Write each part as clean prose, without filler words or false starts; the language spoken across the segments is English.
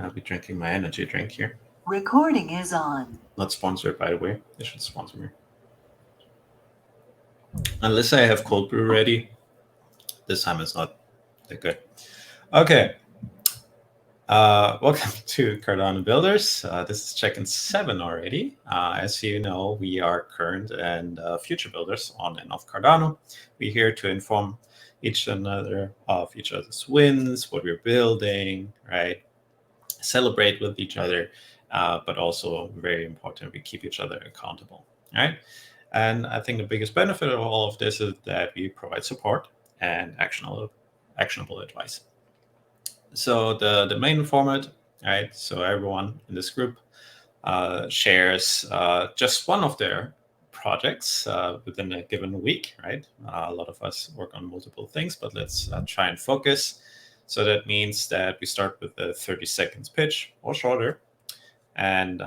I'll be drinking my energy drink here. Recording is on. Not sponsored, by the way. They should sponsor me. Unless I have cold brew ready. This time it's not that good. Okay. Welcome to Cardano Builders. This is check-in 7 already. As you know, we are current and future builders on and off Cardano. We're here to inform each other of each other's wins, what we're building, right? Celebrate with each other, but also very important, we keep each other accountable, right? And I think the biggest benefit of all of this is that we provide support and actionable advice. So the main format, right? So everyone in this group shares just one of their projects within a given week, right? A lot of us work on multiple things, but let's try and focus. So that means that we start with a 30 seconds pitch or shorter, and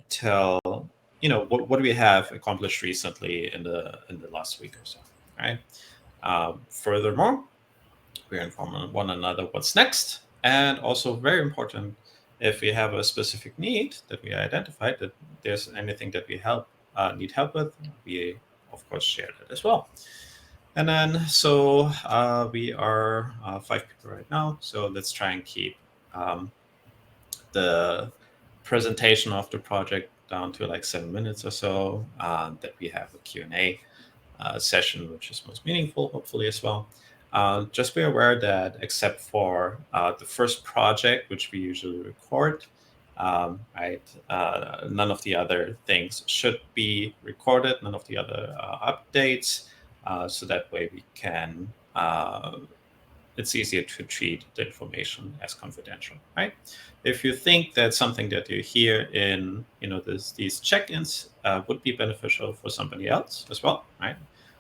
tell what do we have accomplished recently in the last week or so, right? Furthermore, we inform one another what's next, and also very important, if we have a specific need that we identified, that there's anything that we need help with, we of course share that as well. And then so we are 5 people right now, so let's try and keep the presentation of the project down to like 7 minutes or so, that we have a Q&A session, which is most meaningful, hopefully as well. Just be aware that except for the first project, which we usually record, right, none of the other things should be recorded, none of the other updates, so that way we can, it's easier to treat the information as confidential, right? If you think that something that you hear in these check-ins would be beneficial for somebody else as well, right?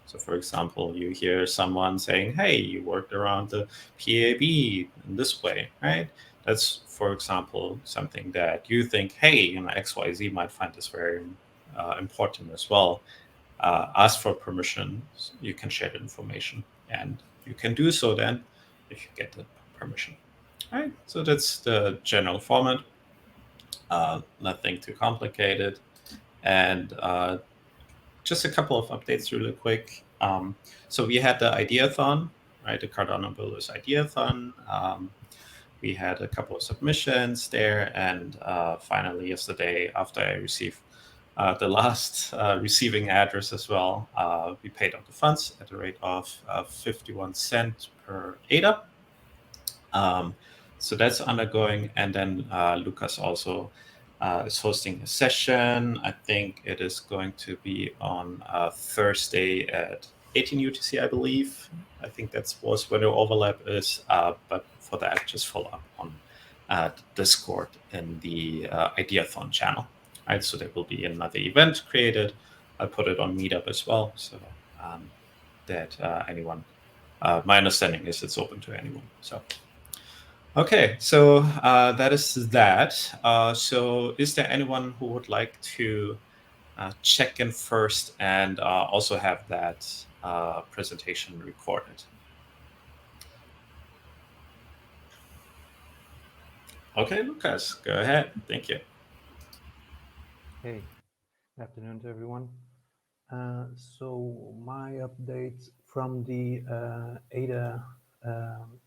So for example, you hear someone saying, hey, you worked around the PAB in this way, right? That's, for example, something that you think, hey, XYZ might find this very important as well. Ask for permission. You can share the information, and you can do so then if you get the permission. All right, so that's the general format. Nothing too complicated. And just a couple of updates really quick. So we had the Ideathon, right? The Cardano Builders Ideathon. We had a couple of submissions there. And finally, yesterday, after I received the last receiving address as well, we paid out the funds at the rate of 51 cents per ADA. So that's undergoing. And then Lucas also is hosting a session. I think it is going to be on Thursday at 18 UTC, I believe. I think that was where the overlap is. But for that, just follow up on Discord in the Ideathon channel. Right, so there will be another event created. I'll put it on Meetup as well, so that anyone. My understanding is it's open to anyone. So. Okay, so that is that. So is there anyone who would like to check in first and also have that presentation recorded? Okay, Lucas, go ahead. Thank you. Hey, good afternoon to everyone. So my updates from the ADA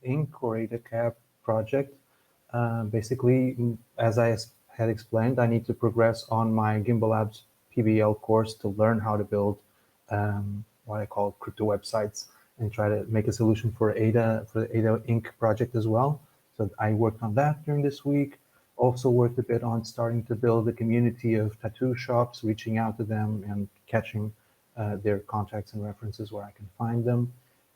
Inc. or ADA Cap project. Basically, as I had explained, I need to progress on my Gimbal Labs PBL course to learn how to build what I call crypto websites and try to make a solution for the ADA Inc. project as well. So I worked on that during this week. Also worked a bit on starting to build a community of tattoo shops, reaching out to them and catching their contacts and references where I can find them.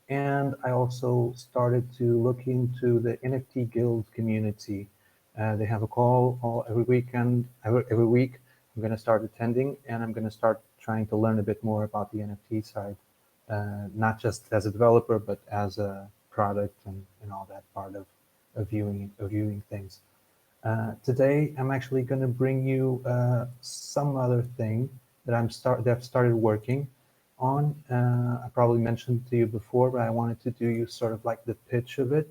And I also started to look into the NFT Guild community. They have a call every weekend, every week. I'm going to start attending, and I'm going to start trying to learn a bit more about the NFT side, not just as a developer, but as a product and all that part of viewing things. Today, I'm actually going to bring you some other thing that I've started working on. I probably mentioned to you before, but I wanted to do you sort of like the pitch of it.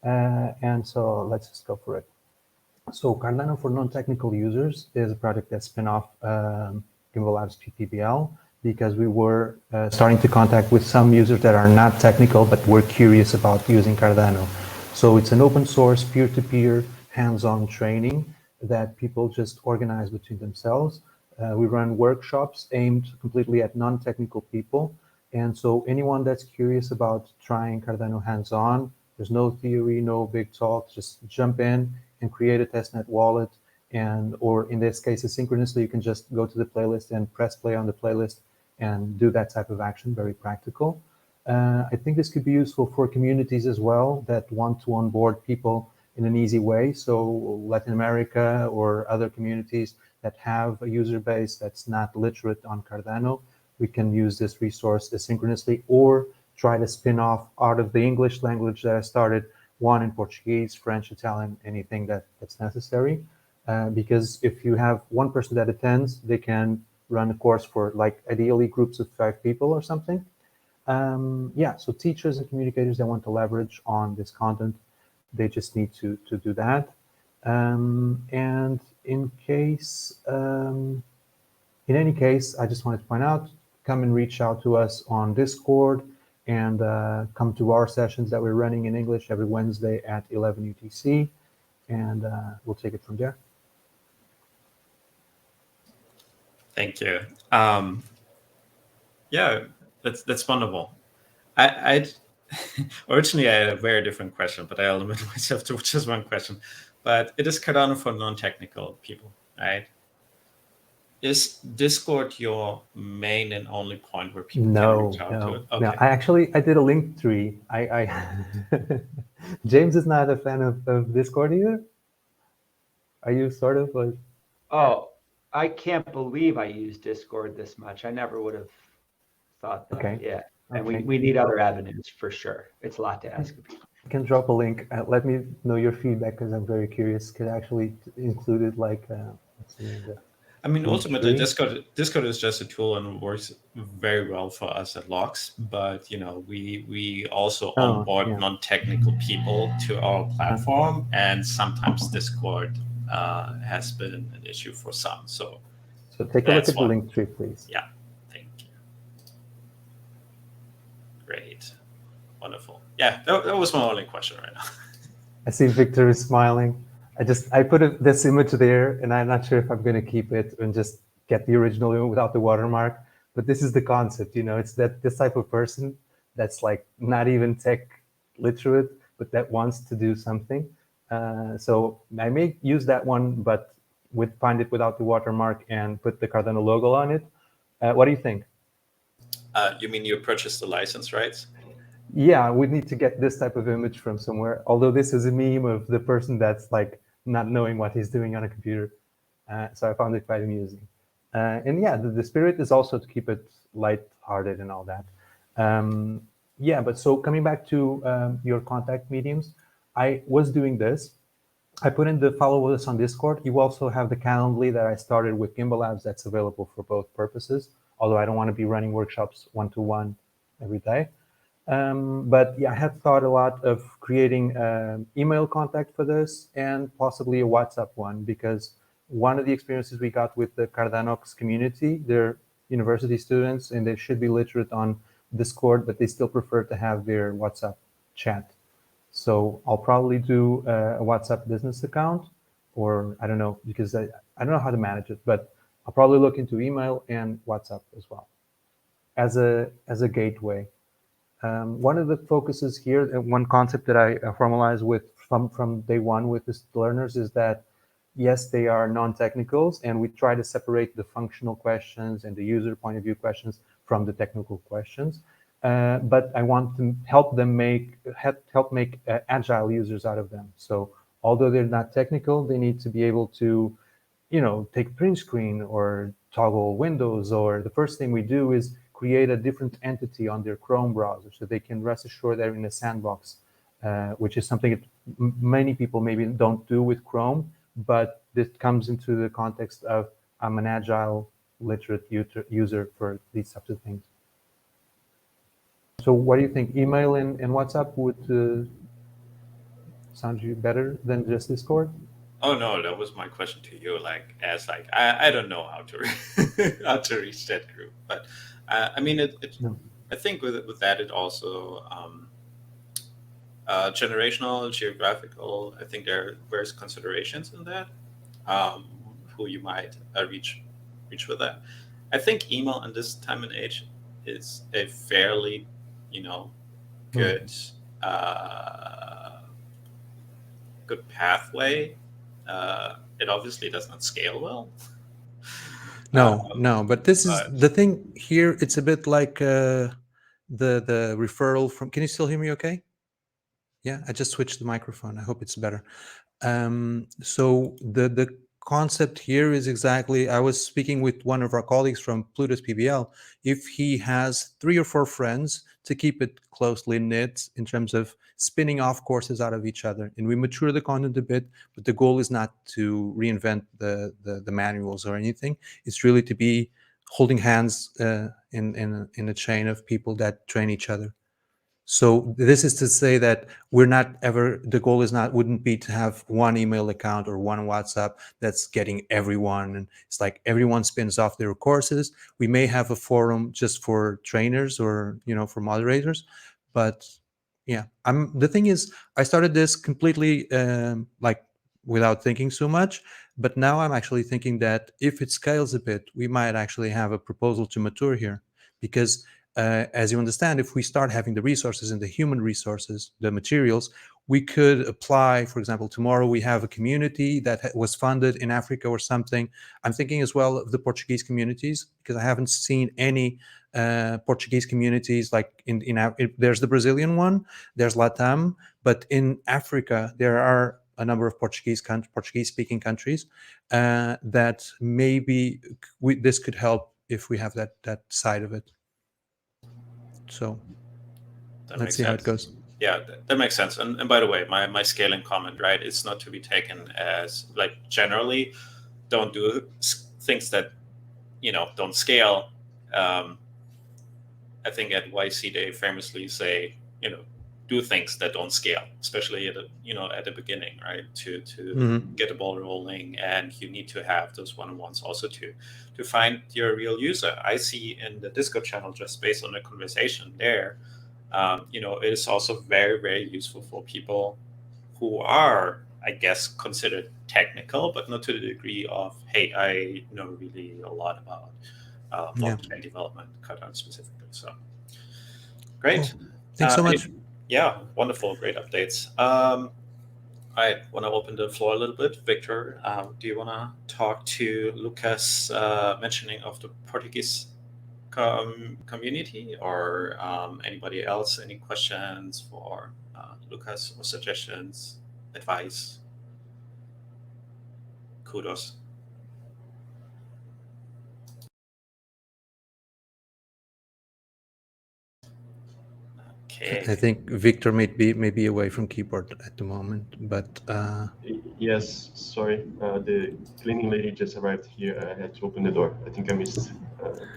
And so let's just go for it. So Cardano for non-technical users is a project that spin off Gimbal Labs PPBL because we were starting to contact with some users that are not technical but were curious about using Cardano. So it's an open source, peer-to-peer, hands-on training that people just organize between themselves. We run workshops aimed completely at non-technical people. And so anyone that's curious about trying Cardano hands-on, there's no theory, no big talks, just jump in and create a testnet wallet. And, or in this case, asynchronously, you can just go to the playlist and press play on the playlist and do that type of action, very practical. I think this could be useful for communities as well that want to onboard people in an easy way. So Latin America or other communities that have a user base that's not literate on Cardano, we can use this resource asynchronously or try to spin off out of the English language that I started, one in Portuguese, French, Italian, anything that's necessary. Because if you have one person that attends, they can run a course for like ideally groups of 5 people or something. Yeah, so teachers and communicators that want to leverage on this content, they just need to do that. And in any case, I just wanted to point out, come and reach out to us on Discord and come to our sessions that we're running in English every Wednesday at 11 UTC, and we'll take it from there. Thank you. Yeah, that's wonderful. I originally I had a very different question, but I'll limit myself to just one question. But it is Cardano for non-technical people, right? Is Discord your main and only point where people can reach out to it? No. I did a link tree. James is not a fan of Discord either. Are you sort of like? Oh, I can't believe I use Discord this much. I never would have thought that. Okay. Yeah. And Okay. we need other avenues for sure. It's a lot to ask of people. I can drop a link. Let me know your feedback because I'm very curious. Could I actually include it like, let's see. I mean, ultimately, tree? Discord is just a tool and works very well for us at Logs. But we also onboard yeah. non-technical people to our platform, and sometimes Discord has been an issue for some. So take a look at the link tree, please. Yeah, thank you. Great, wonderful. Yeah, that was my only question right now. I see Victor is smiling. I put this image there, and I'm not sure if I'm going to keep it and just get the original without the watermark. But this is the concept, it's that this type of person that's like not even tech literate, but that wants to do something. So I may use that one, but find it without the watermark and put the Cardano logo on it. What do you think? You mean you purchased the license rights? Yeah, we need to get this type of image from somewhere. Although this is a meme of the person that's like not knowing what he's doing on a computer. So I found it quite amusing. And yeah, the spirit is also to keep it light-hearted and all that. Yeah, but so coming back to your contact mediums, I was doing this. I put in the follow us on Discord. You also have the Calendly that I started with Gimbal Labs that's available for both purposes, although I don't want to be running workshops one-to-one every day. But yeah, I had thought a lot of creating email contact for this and possibly a WhatsApp one, because one of the experiences we got with the Cardanox community, they're university students and they should be literate on Discord, but they still prefer to have their WhatsApp chat. So I'll probably do a WhatsApp business account, or I don't know, because I don't know how to manage it, but I'll probably look into email and WhatsApp as well as a gateway. One of the focuses here, and one concept that I formalized with from day one with the learners is that, yes, they are non-technicals, and we try to separate the functional questions and the user point of view questions from the technical questions. But I want to help them make agile users out of them. So although they're not technical, they need to be able to, take a print screen or toggle windows, or the first thing we do is create a different entity on their Chrome browser so they can rest assured they're in a sandbox, which is something that many people maybe don't do with Chrome, but this comes into the context of I'm an agile, literate user for these types of things. So what do you think? Email and WhatsApp would sound you better than just Discord? Oh no, that was my question to you. I don't know how to how to reach that group, but I mean, No. I think with that it also generational, geographical. I think there are various considerations in that. Um, who you might reach with that. I think email in this time and age is a fairly, you know, good uh, good pathway. It obviously does not scale well. No, no, but this is But the thing here. It's a bit like the referral from. Can you still hear me? Okay. Yeah, I just switched the microphone. I hope it's better. So the concept here is exactly. I was speaking with one of our colleagues from Pluto's PBL. If he has 3 or 4 friends, to keep it closely knit in terms of spinning off courses out of each other, and we mature the content a bit. But the goal is not to reinvent the manuals or anything. It's really to be holding hands in a chain of people that train each other. So this is to say that we're not ever, the goal is not, wouldn't be to have one email account or one WhatsApp that's getting everyone. And it's like everyone spins off their courses. We may have a forum just for trainers or, for moderators. But yeah, the thing is, I started this completely like without thinking so much. But now I'm actually thinking that if it scales a bit, we might actually have a proposal to mature here. Because as you understand, if we start having the resources and the human resources, the materials, we could apply, for example, tomorrow we have a community that was funded in Africa or something. I'm thinking as well of the Portuguese communities, because I haven't seen any Portuguese communities like there's the Brazilian one, there's Latam, but in Africa, there are a number of Portuguese speaking countries that maybe this could help if we have that side of it. So that let's makes see how it sense. goes. Yeah, that makes sense. And by the way, my scaling comment, right? It's not to be taken as like generally don't do things that don't scale. Um, I think at YC they famously say, do things that don't scale, especially at the beginning, right? To get the ball rolling, and you need to have those one-on-ones also to find your real user. I see in the Discord channel, just based on the conversation there, it is also very, very useful for people who are, I guess, considered technical, but not to the degree of, hey, I know really a lot about Yeah. blockchain development, Cardano specifically. So Cool. great. Thanks so much. Yeah, wonderful, great updates. I want to open the floor a little bit. Victor, do you want to talk to Lucas mentioning of the Portuguese community, or anybody else? Any questions for Lucas, or suggestions, advice, kudos? I Okay. think Victor may be away from keyboard at the moment, but Yes, sorry. The cleaning lady just arrived here. I had to open the door. I think I missed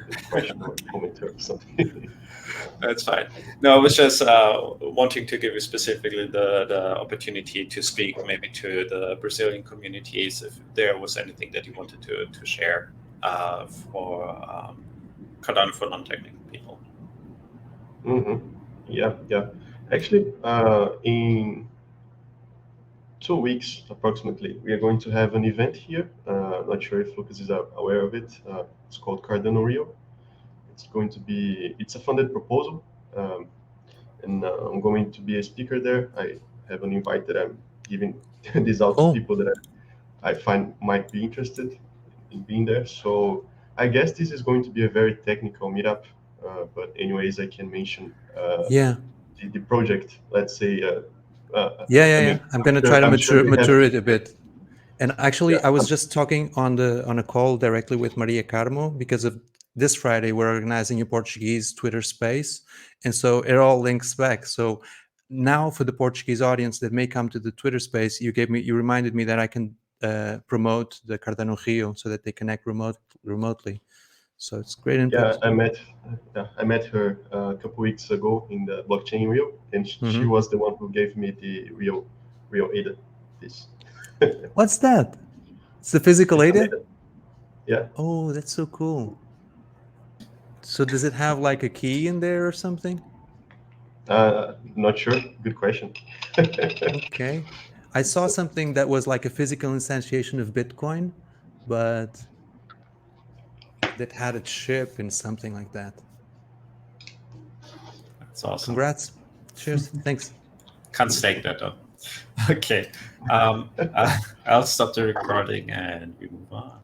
the question or comment or something. That's fine. No, I was just wanting to give you specifically the opportunity to speak maybe to the Brazilian communities, if there was anything that you wanted to share for Cardano for non-technical people. Mm-hmm. Yeah. Actually, in 2 weeks approximately, we are going to have an event here. Not sure if Lucas is aware of it. It's called Cardano Rio. It's a funded proposal, and I'm going to be a speaker there. I have an invite that I'm giving this out to cool. people that I find might be interested in being there. So I guess this is going to be a very technical meetup. But anyways, I can mention Yeah. the project. Let's say, I Yeah. mean, I'm gonna try to I'm sure they have. mature it a bit. And actually, Yeah, I was just talking on a call directly with Maria Carmo, because of this Friday we're organizing a Portuguese Twitter space, and so it all links back. So now, for the Portuguese audience that may come to the Twitter space, you reminded me that I can promote the Cardano Rio so that they connect remotely. So it's great input. I met her a couple weeks ago in the blockchain Rio, and she Mhm. was the one who gave me the Rio ADA. This. What's that? It's the physical It's an ADA? ADA. Yeah. Oh, that's so cool. So does it have like a key in there or something? Not sure. Good question. Okay. I saw something that was like a physical instantiation of Bitcoin, but that had a chip and something like that. That's awesome. Congrats. Cheers. Thanks. Can't stake that though. Okay. I'll stop the recording and we move on.